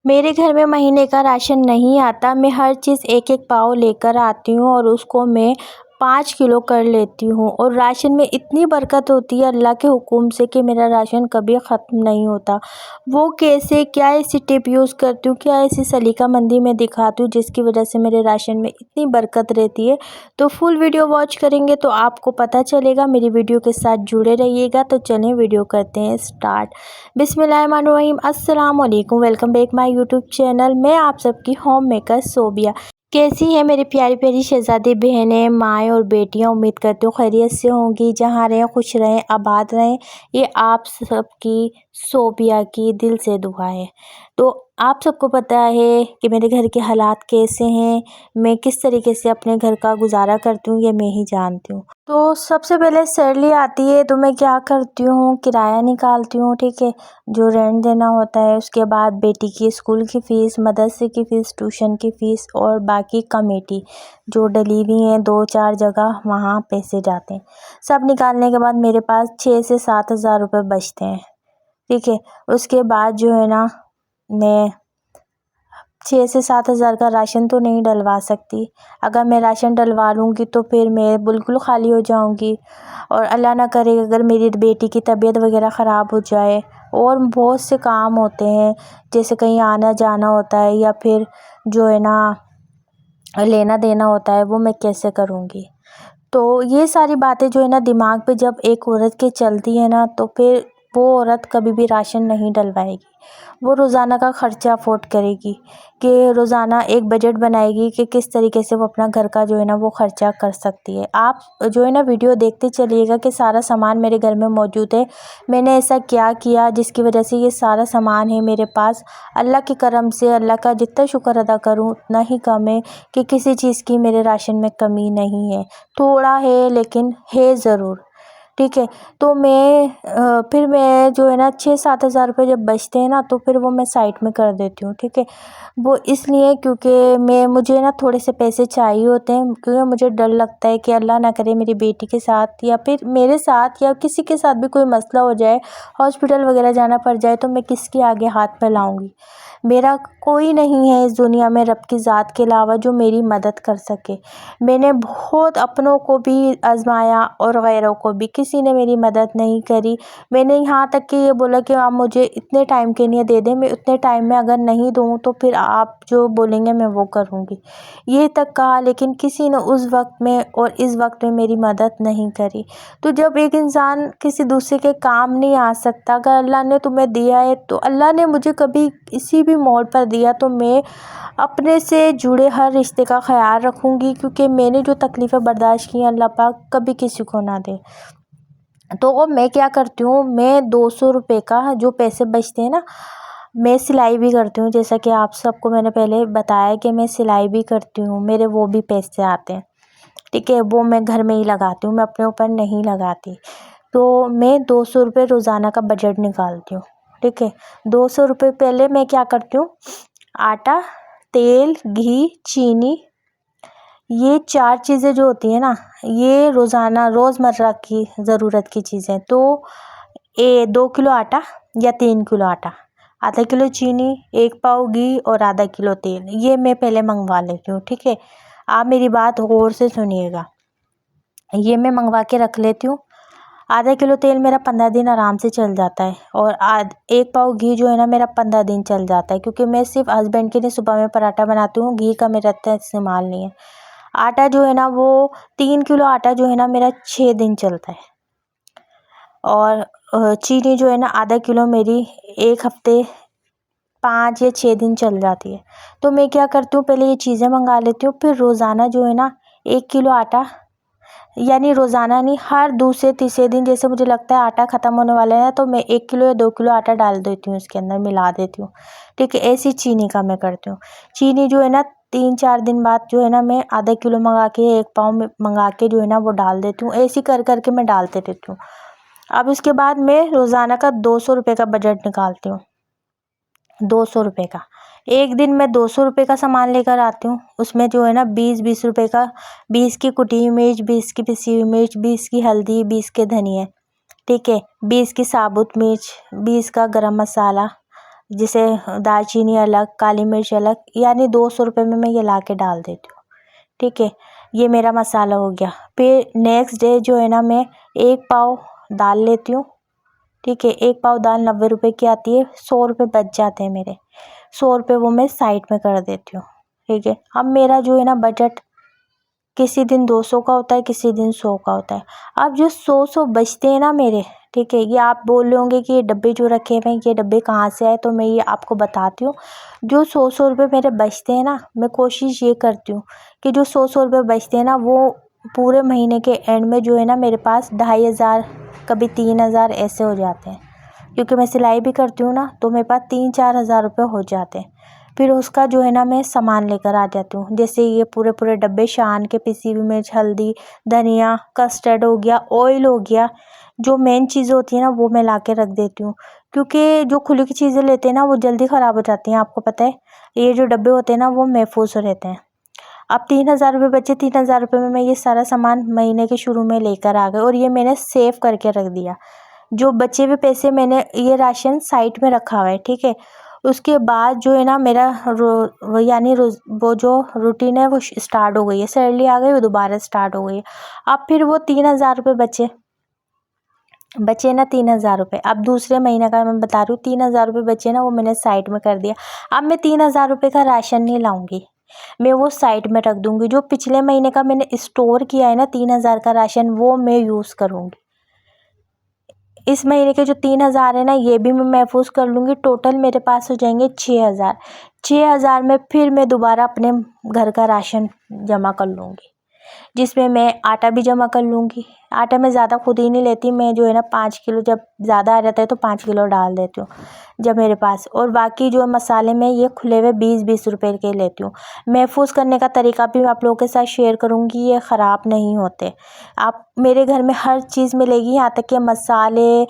मेरे घर में महीने का राशन नहीं आता। मैं हर चीज़ एक एक पाव लेकर आती हूँ और उसको मैं 5 किलो कर लेती हूँ। और राशन में इतनी बरकत होती है अल्लाह के हुक्म से कि मेरा राशन कभी ख़त्म नहीं होता। वो कैसे, क्या ऐसी टिप यूज़ करती हूँ, क्या ऐसी सलीकामंदी मैं दिखाती हूँ जिसकी वजह से मेरे राशन में इतनी बरकत रहती है। तो फुल वीडियो वॉच करेंगे तो आपको पता चलेगा। मेरी वीडियो के साथ जुड़े रहिएगा। तो चलें वीडियो करते हैं स्टार्ट। बिस्मिल्लाहिर्रहमानिर्रहीम, अस्सलाम वालेकुम। Welcome back my YouTube channel. मैं आप सबकी होम मेकर सोबिया। कैसी है मेरी प्यारी प्यारी शहजादी बहनें, माएँ और बेटियां। उम्मीद करती हूँ खैरियत से होंगी। जहाँ रहें खुश रहें, आबाद रहें, ये आप सबकी सोबिया की दिल से दुआ है। तो आप सबको पता है कि मेरे घर के हालात कैसे हैं, मैं किस तरीके से अपने घर का गुजारा करती हूँ, ये मैं ही जानती हूँ। तो सबसे पहले सैलरी आती है तो मैं क्या करती हूँ, किराया निकालती हूँ, ठीक है, जो रेंट देना होता है। उसके बाद बेटी की स्कूल की फ़ीस, मदरसे की फ़ीस, ट्यूशन की फ़ीस और बाकी कमेटी जो डली हुई है 2-4 जगह, वहाँ पैसे जाते हैं। सब निकालने के बाद मेरे पास 6 से 7 हज़ार रुपये बचते हैं, ठीक है। उसके बाद जो है ना, मैं 6 से 7 हज़ार का राशन तो नहीं डलवा सकती। अगर मैं राशन डलवा लूँगी तो फिर मैं बिल्कुल खाली हो जाऊँगी। और अल्लाह ना करे अगर मेरी बेटी की तबीयत वगैरह ख़राब हो जाए, और बहुत से काम होते हैं, जैसे कहीं आना जाना होता है या फिर जो है ना लेना देना होता है, वो मैं कैसे करूँगी। तो ये सारी बातें जो है ना दिमाग पे जब एक औरत के चलती है ना, तो फिर वो औरत कभी भी राशन नहीं डलवाएगी। वो रोज़ाना का ख़र्चा अफोर्ड करेगी, कि रोज़ाना एक बजट बनाएगी कि किस तरीके से वो अपना घर का जो है ना वो ख़र्चा कर सकती है। आप जो है ना वीडियो देखते चलिएगा कि सारा सामान मेरे घर में मौजूद है। मैंने ऐसा क्या किया जिसकी वजह से ये सारा सामान है मेरे पास। अल्लाह के करम से, अल्लाह का जितना शुक्र अदा करूँ उतना ही कम है कि किसी चीज़ की मेरे राशन में कमी नहीं है। थोड़ा है लेकिन है ज़रूर, ठीक है। तो फिर मैं जो है ना 6-7 हज़ार रुपये जब बचते हैं ना, तो फिर वो मैं साइड में कर देती हूँ, ठीक है। वो इसलिए क्योंकि मुझे ना थोड़े से पैसे चाहिए होते हैं, क्योंकि मुझे डर लगता है कि अल्लाह ना करे मेरी बेटी के साथ या फिर मेरे साथ या किसी के साथ भी कोई मसला हो जाए, हॉस्पिटल वगैरह जाना पड़ जाए, तो मैं किसके आगे हाथ फैलाऊँगी। मेरा कोई नहीं है इस दुनिया में रब की ज़ात के अलावा जो मेरी मदद कर सके। मैंने बहुत अपनों को भी आज़माया और गैरों को भी, किसी ने मेरी मदद नहीं करी। मैंने यहाँ तक कि ये बोला कि आप मुझे इतने टाइम के लिए दे दें, मैं उतने टाइम में अगर नहीं दूँ तो फिर आप जो बोलेंगे मैं वो करूँगी, ये तक कहा। लेकिन किसी ने उस वक्त में और इस वक्त में मेरी मदद नहीं करी। तो जब एक इंसान किसी दूसरे के काम नहीं आ सकता, अगर अल्लाह ने तुम्हें दिया है, तो अल्लाह ने मुझे कभी किसी भी मोड़ पर दिया, तो मैं अपने से जुड़े हर रिश्ते का ख्याल रखूँगी, क्योंकि मैंने जो तकलीफ़ें बर्दाश्त की हैं अल्लाह पाक कभी किसी को ना दे। तो मैं क्या करती हूँ, मैं 200 रुपये का जो पैसे बचते हैं ना, मैं सिलाई भी करती हूँ। जैसा कि आप सबको मैंने पहले बताया कि मैं सिलाई भी करती हूँ, मेरे वो भी पैसे आते हैं, ठीक है। वो मैं घर में ही लगाती हूँ, मैं अपने ऊपर नहीं लगाती। तो मैं 200 रुपये रोज़ाना का बजट निकालती हूँ, ठीक है। 200 रुपये पहले मैं क्या करती हूँ, आटा, तेल, घी, चीनी, ये 4 चीज़ें जो होती हैं ना, ये रोज़ाना रोज़मर्रा की ज़रूरत की चीज़ें। तो 2 किलो आटा या 3 किलो आटा, आधा किलो चीनी, 1 पाव घी और आधा किलो तेल, ये मैं पहले मंगवा लेती हूँ, ठीक है। आप मेरी बात गौर से सुनिएगा, ये मैं मंगवा के रख लेती हूँ। आधा किलो तेल मेरा 15 दिन आराम से चल जाता है, और 1 पाव घी जो है ना मेरा 15 दिन चल जाता है, क्योंकि मैं सिर्फ हस्बैंड के लिए सुबह में पराठा बनाती हूँ, घी का मेरा इतना इस्तेमाल नहीं है। आटा जो है ना, वो 3 किलो आटा जो है ना मेरा 6 दिन चलता है। और चीनी जो है ना आधा किलो मेरी 1 हफ्ते 5 या 6 दिन चल जाती है। तो मैं क्या करती हूँ, पहले ये चीज़ें मंगा लेती हूँ, फिर रोज़ाना जो है ना 1 किलो आटा, यानी रोज़ाना नहीं, हर दूसरे तीसरे दिन, जैसे मुझे लगता है आटा ख़त्म होने वाला है, तो मैं 1 किलो या 2 किलो आटा डाल देती हूँ, इसके अंदर मिला देती हूँ, ठीक है। ऐसी चीनी का मैं करती हूँ। चीनी जो है ना 3-4 दिन बाद जो है ना मैं आधा किलो मंगा के, 1 पाव में मंगा के जो है ना वो डाल देती हूँ। ऐसे कर कर के मैं डालते रहती हूँ। अब इसके बाद मैं रोज़ाना का 200 रुपये का बजट निकालती हूँ। 200 रुपये का, एक दिन मैं 200 रुपये का सामान लेकर आती हूँ। उसमें जो है ना 20-20 रुपये का, 20 की कुटी हुई मिर्च, 20 की पिसी हुई मिर्च, 20 की हल्दी, 20 के धनिया, ठीक है, 20 की साबुत मिर्च, 20 का गरम मसाला, जिसे दालचीनी अलग, काली मिर्च अलग, यानी 200 रुपये में मैं ये ला के डाल देती हूँ। ठीक है, ये मेरा मसाला हो गया। फिर नेक्स्ट डे जो है ना, मैं 1 पाव दाल लेती हूँ। ठीक है, 1 पाव दाल 90 रुपये की आती है, 100 रुपये बच जाते हैं मेरे। 100 रुपये वो मैं साइड में कर देती हूँ। ठीक है, अब मेरा जो है ना बजट किसी दिन 200 का होता है, किसी दिन 100 का होता है। अब जो 100 बचते हैं ना मेरे, ठीक है, ये आप बोल रहे होंगे कि ये डब्बे जो रखे हुए हैं, ये डब्बे कहाँ से आए, तो मैं ये आपको बताती हूँ। जो 100 रुपये मेरे बचते हैं ना, मैं कोशिश ये करती हूँ कि जो 100 रुपये बचते हैं ना, वो पूरे महीने के एंड में जो है ना मेरे पास 2500, कभी 3000 ऐसे हो जाते हैं। क्योंकि मैं सिलाई भी करती हूँ ना, तो मेरे पास 3-4 हज़ार रुपये हो जाते हैं। फिर उसका जो है ना मैं सामान लेकर आ जाती हूँ। जैसे ये पूरे डब्बे शान के, पिसी हुई मिर्च, हल्दी, धनिया, कस्टर्ड हो गया, ऑयल हो गया, जो मेन चीज़ें होती हैं ना वो मैं ला के रख देती हूँ। क्योंकि जो खुली की चीज़ें लेते हैं ना वो जल्दी ख़राब हो जाती हैं, आपको पता है। ये जो डब्बे होते हैं ना वो महफूज रहते हैं। अब 3000 रुपये बचे, 3000 रुपये में मैं ये सारा सामान महीने के शुरू में लेकर आ गई, और ये मैंने सेव करके रख दिया। जो बचे हुए पैसे मैंने ये राशन साइड में रखा हुआ है। ठीक है, उसके बाद जो है ना मेरा यानी वो जो रूटीन है वो स्टार्ट हो गई है। सैलरी आ गई, वो दोबारा स्टार्ट हो गई है। अब फिर वो 3000 रुपये बचे ना, 3000 रुपये। अब दूसरे महीने का मैं बता रही हूँ, 3000 रुपये बचे ना, वो मैंने साइड में कर दिया। अब मैं 3000 रुपये का राशन नहीं लाऊंगी, मैं वो साइड में रख दूंगी। जो पिछले महीने का मैंने स्टोर किया है ना 3000 का राशन, वो मैं यूज़ करूँगी। इस महीने के जो 3000 है ना, ये भी मैं महफूज कर लूँगी। टोटल मेरे पास हो जाएंगे 6000। 6000 में फिर मैं दोबारा अपने घर का राशन जमा कर लूँगी, जिसमें मैं आटा भी जमा कर लूँगी। आटा मैं ज़्यादा खुद ही नहीं लेती, मैं जो है ना 5 किलो, जब ज़्यादा आ जाता है तो 5 किलो डाल देती हूँ जब मेरे पास। और बाकी जो मसाले में ये खुले हुए 20-20 रुपये के लेती हूँ। महफूज करने का तरीका भी मैं आप लोगों के साथ शेयर करूँगी, ये ख़राब नहीं होते। आप मेरे घर में हर चीज़ मिलेगी, यहाँ तक कि मसाले,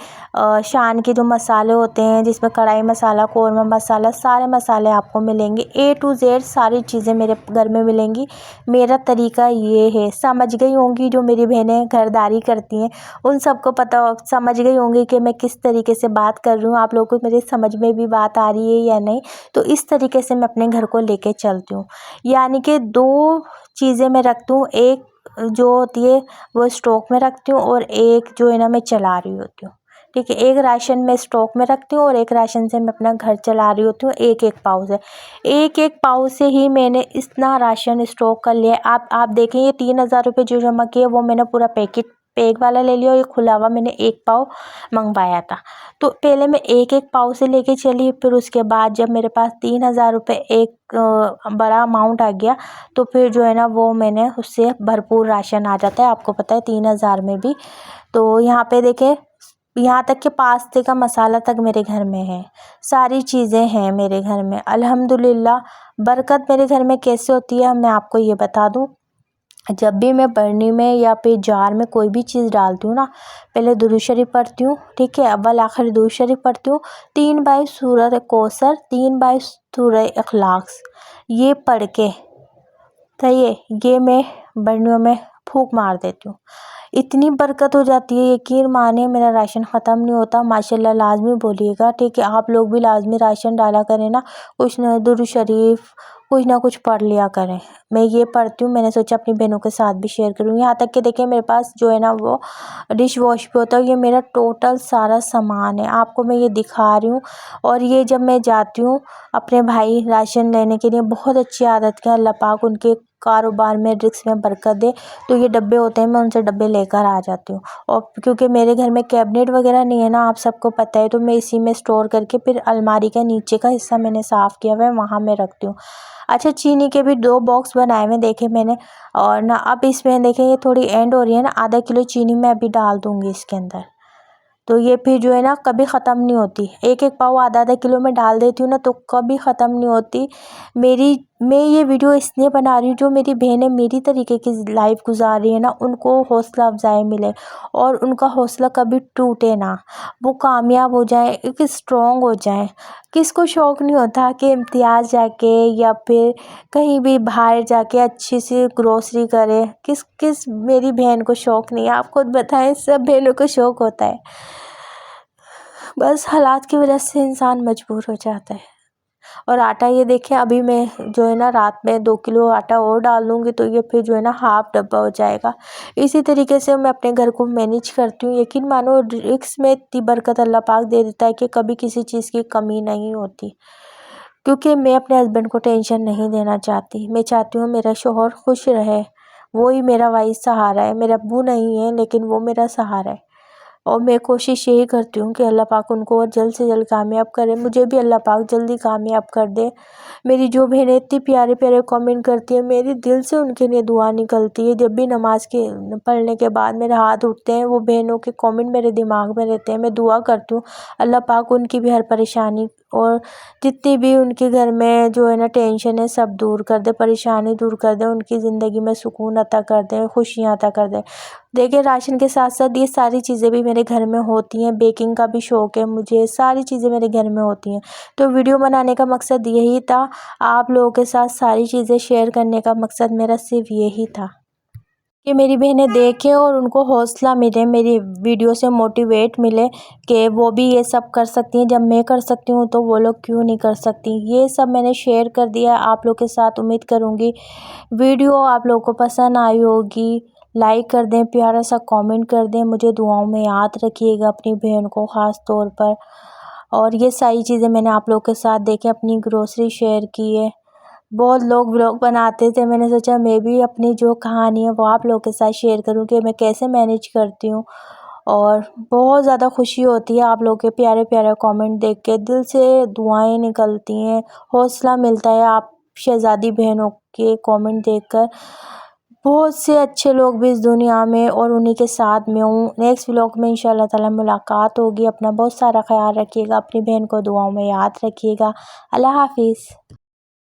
शान के जो मसाले होते हैं, जिसमें कढ़ाई मसाला, कौरमा मसाला, सारे मसाले आपको मिलेंगे। A to Z सारी चीज़ें मेरे घर में मिलेंगी। मेरा तरीका ये है, समझ गई होंगी जो मेरी बहनें घरदारी करती हैं, उन सबको पता, समझ गई होंगी कि मैं किस तरीके से बात कर रही हूँ। आप लोगों को मेरी समझ में भी बात आ रही है या नहीं। तो इस तरीके से मैं अपने घर को लेके चलती हूँ। यानी कि 2 चीज़ें मैं रखती हूँ, एक जो होती है वो स्टॉक में रखती हूँ, और एक जो है ना मैं चला रही होती हूँ। ठीक है, एक राशन मैं स्टॉक में रखती हूँ, और एक राशन से मैं अपना घर चला रही होती हूँ। एक पाव से, एक पाव से ही मैंने इतना राशन स्टॉक कर लिया। आप देखें, ये 3000 रुपये जो जमा किए वो मैंने पूरा पैक वाला ले लिया, और ये खुला हुआ मैंने 1 पाव मंगवाया था। तो पहले मैं एक पाव से लेके चली, फिर उसके बाद जब मेरे पास 3000 रुपये एक बड़ा अमाउंट आ गया, तो फिर जो है ना वो मैंने उससे भरपूर राशन आ जाता है। आपको पता है 3000 में भी। तो यहाँ पे देखें, यहाँ तक कि पास्ते का मसाला तक मेरे घर में है, सारी चीज़ें हैं मेरे घर में, अल्हम्दुलिल्लाह। बरकत मेरे घर में कैसे होती है मैं आपको ये बता दूँ। जब भी मैं बरनी में या फिर जार में कोई भी चीज़ डालती हूँ ना, पहले दुरूद शरीफ पढ़ती हूँ। ठीक है, अव्वल आखिर दुरूद शरीफ पढ़ती हूँ, 3 बार सूरह कौसर, 3 बार सूरह इखलास, ये पढ़ के सही है, ये मैं बर्नियों में फूंक मार देती हूँ। इतनी बरकत हो जाती है, यकीन माने मेरा राशन ख़त्म नहीं होता। माशाल्लाह लाजमी बोलिएगा। ठीक है, आप लोग भी लाजमी राशन डाला करें ना, कुछ ना दुरूद शरीफ कुछ ना कुछ पढ़ लिया करें। मैं ये पढ़ती हूँ, मैंने सोचा अपनी बहनों के साथ भी शेयर करूँ। यहाँ तक कि देखिए, मेरे पास जो है ना वो डिश वॉश भी होता है। ये मेरा टोटल सारा सामान है, आपको मैं ये दिखा रही हूँ। और ये जब मैं जाती हूँ अपने भाई राशन लेने के लिए, बहुत अच्छी आदत है, अल्लाह पाक उनके कारोबार में रिस्क में बरकत दे। तो ये डब्बे होते हैं, मैं उनसे डब्बे लेकर आ जाती हूँ। और क्योंकि मेरे घर में कैबिनेट वगैरह नहीं है ना, आप सबको पता है, तो मैं इसी में स्टोर करके फिर अलमारी का नीचे का हिस्सा मैंने साफ़ किया हुआ है, वहाँ मैं रखती हूँ। अच्छा, चीनी के भी 2 बॉक्स बनाए हुए देखे मैंने। और ना अब इसमें देखें, ये थोड़ी एंड हो रही है ना, आधा किलो चीनी मैं अभी डाल दूँगी इसके अंदर। तो ये फिर जो है ना कभी ख़त्म नहीं होती। एक पाव आधा किलो में डाल देती हूँ ना, तो कभी ख़त्म नहीं होती। मैं ये वीडियो इसलिए बना रही हूँ, जो मेरी बहनें मेरी तरीके की लाइफ गुजार रही है ना, उनको हौसला अफजाई मिले, और उनका हौसला कभी टूटे ना, वो कामयाब हो जाए, एक स्ट्रॉन्ग हो जाए। किसको शौक़ नहीं होता कि इम्तियाज़ जाके या फिर कहीं भी बाहर जाके अच्छी सी ग्रोसरी करे। किस मेरी बहन को शौक़ नहीं है? आप खुद बताएं, सब बहनों को शौक़ होता है। बस हालात की वजह से इंसान मजबूर हो जाता है। और आटा ये देखिए, अभी मैं जो है ना रात में 2 किलो आटा और डाल दूँगी तो ये फिर जो है ना हाफ़ डब्बा हो जाएगा। इसी तरीके से मैं अपने घर को मैनेज करती हूँ। यकीन मानो, रिस्क में इतनी बरकत अल्लाह पाक दे देता है कि कभी किसी चीज़ की कमी नहीं होती। क्योंकि मैं अपने हस्बैंड को टेंशन नहीं देना चाहती। मैं चाहती हूँ मेरा शौहर खुश रहे, वो ही मेरा वाहिद सहारा है। मेरे अब्बू नहीं है, लेकिन वो मेरा सहारा है। और मैं कोशिश यही करती हूँ कि अल्लाह पाक उनको और जल्द से जल्द कामयाब करे, मुझे भी अल्लाह पाक जल्दी कामयाब कर दे। मेरी जो बहनें इतनी प्यारे प्यारे कमेंट करती हैं, मेरी दिल से उनके लिए दुआ निकलती है। जब भी नमाज के पढ़ने के बाद मेरे हाथ उठते हैं, वो बहनों के कमेंट मेरे दिमाग में रहते हैं। मैं दुआ करती हूँ अल्लाह पाक उनकी भी हर परेशानी और जितनी भी उनके घर में जो है ना टेंशन है सब दूर कर दे, परेशानी दूर कर दे, उनकी ज़िंदगी में सुकून अता कर दे, खुशियाँ अता कर दे। देखिए, राशन के साथ साथ ये सारी चीज़ें भी मेरे घर में होती हैं। बेकिंग का भी शौक़ है मुझे, सारी चीज़ें मेरे घर में होती हैं। तो वीडियो बनाने का मकसद यही था, आप लोगों के साथ सारी चीज़ें शेयर करने का मकसद मेरा सिर्फ़ यही था कि मेरी बहनें देखें और उनको हौसला मिले, मेरी वीडियो से मोटिवेट मिले कि वो भी ये सब कर सकती हैं। जब मैं कर सकती हूँ तो वो लोग क्यों नहीं कर सकती। ये सब मैंने शेयर कर दिया आप लोग के साथ। उम्मीद करूँगी वीडियो आप लोगों को पसंद आई होगी। लाइक कर दें, प्यारा सा कमेंट कर दें, मुझे दुआओं में याद रखिएगा, अपनी बहन को ख़ास तौर पर। और ये सारी चीज़ें मैंने आप लोगों के साथ देखें, अपनी ग्रोसरी शेयर की है। बहुत लोग व्लॉग बनाते थे, मैंने सोचा मैं भी अपनी जो कहानी है वो आप लोगों के साथ शेयर करूं कि मैं कैसे मैनेज करती हूँ। और बहुत ज़्यादा खुशी होती है आप लोगों के प्यारे प्यारे कमेंट देख के, दिल से दुआएं निकलती हैं, हौसला मिलता है आप शहज़ादी बहनों के कमेंट देखकर। बहुत से अच्छे लोग भी इस दुनिया में और उन्हीं के साथ में हूँ। नेक्स्ट व्लॉग में इंशाल्लाह ताला मुलाकात होगी। अपना बहुत सारा ख्याल रखिएगा, अपनी बहन को दुआओं में याद रखिएगा। अल्लाह हाफिज़।